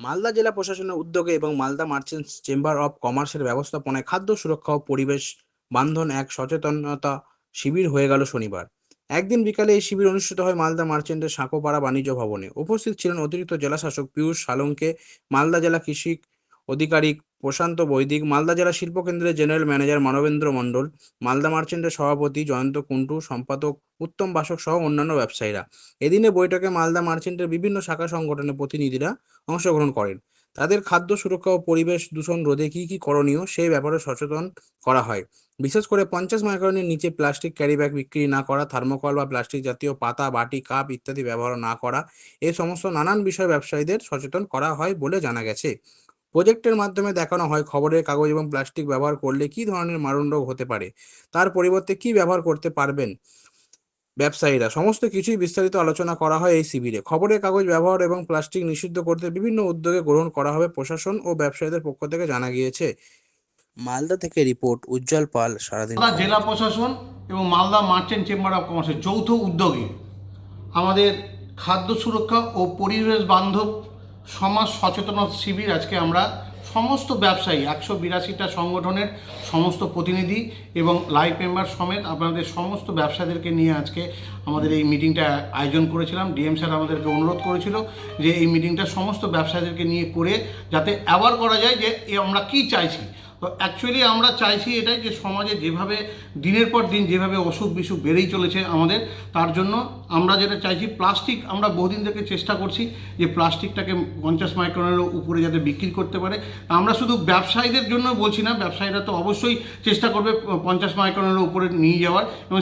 মালদা জেলা প্রশাসনের উদ্যোগে এবং মালদা মার্চেন্টস চেম্বার অব কমার্সের ব্যবস্থাপনায় খাদ্য সুরক্ষা ও পরিবেশ বান্ধব এক সচেতনতা শিবির হয়ে গেল শনিবার। একদিন বিকালে এই শিবির অনুষ্ঠিত হয় মালদা মার্চেন্টের সাঁকোপাড়া বাণিজ্য ভবনে। উপস্থিত ছিলেন অতিরিক্ত জেলাশাসক পীযূষ সালঙ্কে, মালদা জেলা কৃষি আধিকারিক প্রশান্ত বৈদিক, মালদা জেলা শিল্প কেন্দ্রের জেনারেল ম্যানেজার মানবেন্দ্র মণ্ডল, মালদা মার্চেন্টের সভাপতি জয়ন্ত কুন্টু, সম্পাদক উত্তম বাসক সহ অন্যান্য ব্যবসায়ীরা। এদিনে বৈঠকে মালদা মার্চেন্টের বিভিন্ন শাখা সংগঠনের প্রতিনিধিরা অংশগ্রহণ করেন। তাদের খাদ্য সুরক্ষা ও পরিবেশ দূষণ রোধে কি করণীয় সেই ব্যাপারে সচেতন করা হয়। বিশেষ করে 50 মাইক্রনের নিচে প্লাস্টিক ক্যারিব্যাগ বিক্রি না করা, থার্মোকল বা প্লাস্টিক জাতীয় পাতা, বাটি, কাপ ইত্যাদি ব্যবহার না করা, এই সমস্ত নানান বিষয়ে ব্যবসায়ীদের সচেতন করা হয় বলে জানা গেছে। প্রজেক্টের মাধ্যমে দেখানো হয় খবরের কাগজ এবং প্লাস্টিক ব্যবহার করলে কি ধরনের মারণ রোগ হতে পারে, তার পরিবর্তে কি ব্যবহার করতে পারবেন ব্যবসায়ীরা। সমস্ত কিছুই বিস্তারিত আলোচনা করা হয় এই শিবিরে। খবরের কাগজ ব্যবহার এবং প্লাস্টিক নিষিদ্ধ করতে বিভিন্ন উদ্যোগে গ্রহণ করা হবে প্রশাসন ও ব্যবসায়ীদের পক্ষ থেকে জানা গিয়েছে। মালদা থেকে রিপোর্ট উজ্জ্বল পাল, সারাদিন মালদা খবর। জেলা প্রশাসন এবং মালদা মার্চেন্ট চেম্বার অফ কমার্সের যৌথ উদ্যোগে আমাদের খাদ্য সুরক্ষা ও পরিবেশ বান্ধব সমাজ সচেতনতা শিবির আজকে আমরা সমস্ত ব্যবসায়ী 182টা সংগঠনের সমস্ত প্রতিনিধি এবং লাইভ মেম্বার সমেত আপনাদের সমস্ত ব্যবসায়ীদেরকে নিয়ে আজকে আমাদের এই মিটিংটা আয়োজন করেছিলাম। ডিএম স্যার আমাদেরকে অনুরোধ করেছিল যে এই মিটিংটা সমস্ত ব্যবসায়ীদেরকে নিয়ে করে যাতে অ্যাওয়ার করা যায় যে আমরা কি চাইছি। তো অ্যাকচুয়ালি আমরা চাইছি এটাই যে সমাজে যেভাবে দিনের পর দিন যেভাবে অসুখ বিসুখ বেড়েই চলেছে আমাদের, তার জন্য আমরা যেটা চাইছি প্লাস্টিক আমরা বহুদিন থেকে চেষ্টা করছি যে প্লাস্টিকটাকে 50 মাইক্রনের উপরে যাতে বিক্রি করতে পারে। আমরা শুধু ব্যবসায়ীদের জন্য বলছি না, ব্যবসায়ীরা তো অবশ্যই চেষ্টা করবে 50 মাইক্রনের উপরে নিয়ে যাওয়ার, এবং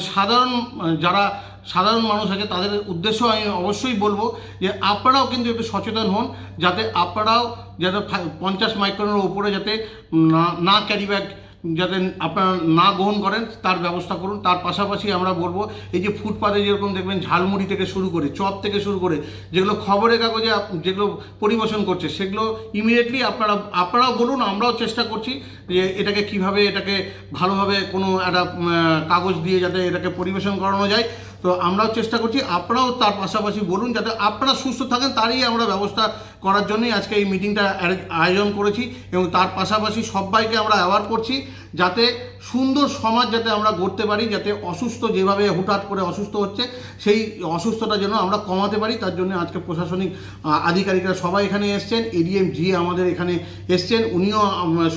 যারা সাধারণ মানুষ আছে তাদের উদ্দেশ্য আমি অবশ্যই বলবো যে আপনারাও কিন্তু একটু সচেতন হন, যাতে আপনারাও যাতে 50 মাইক্রনের উপরে যাতে না ক্যারি ব্যাগ যাতে আপনারা না গ্রহণ করেন তার ব্যবস্থা করুন। তার পাশাপাশি আমরা বলবো এই যে ফুটপাতে যেরকম দেখবেন ঝালমুড়ি থেকে শুরু করে চপ থেকে শুরু করে যেগুলো খবরের কাগজে যেগুলো পরিবেশন করছে সেগুলো ইমিডিয়েটলি আপনারাও বলুন, আমরাও চেষ্টা করছি যে এটাকে কিভাবে এটাকে ভালোভাবে কোনো একটা কাগজ দিয়ে যাতে এটাকে পরিবেশন করানো যায়। তো আমরাও চেষ্টা করছি, আপনারাও তার পাশাপাশি বলুন যাতে আপনারা সুস্থ থাকেন, তারই আমরা ব্যবস্থা করার জন্যই আজকে এই মিটিংটা আয়োজন করেছি। এবং তার পাশাপাশি সবাইকে আমরা অ্যাওয়ার করছি যাতে সুন্দর সমাজ যাতে আমরা গড়তে পারি, যাতে অসুস্থ যেভাবে হুটহাট করে অসুস্থ হচ্ছে সেই অসুস্থতা যেন আমরা কমাতে পারি। তার জন্য আজকে প্রশাসনিক আধিকারিকরা সবাই এখানে এসছেন, এডিএম জি আমাদের এখানে এসছেন, উনিও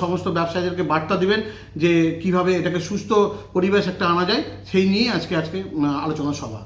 সমস্ত ব্যবসায়ীদেরকে বার্তা দিবেন যে কিভাবে এটাকে সুস্থ পরিবেশ একটা আনা যায়, সেই নিয়ে আজকে আলোচনা সভা।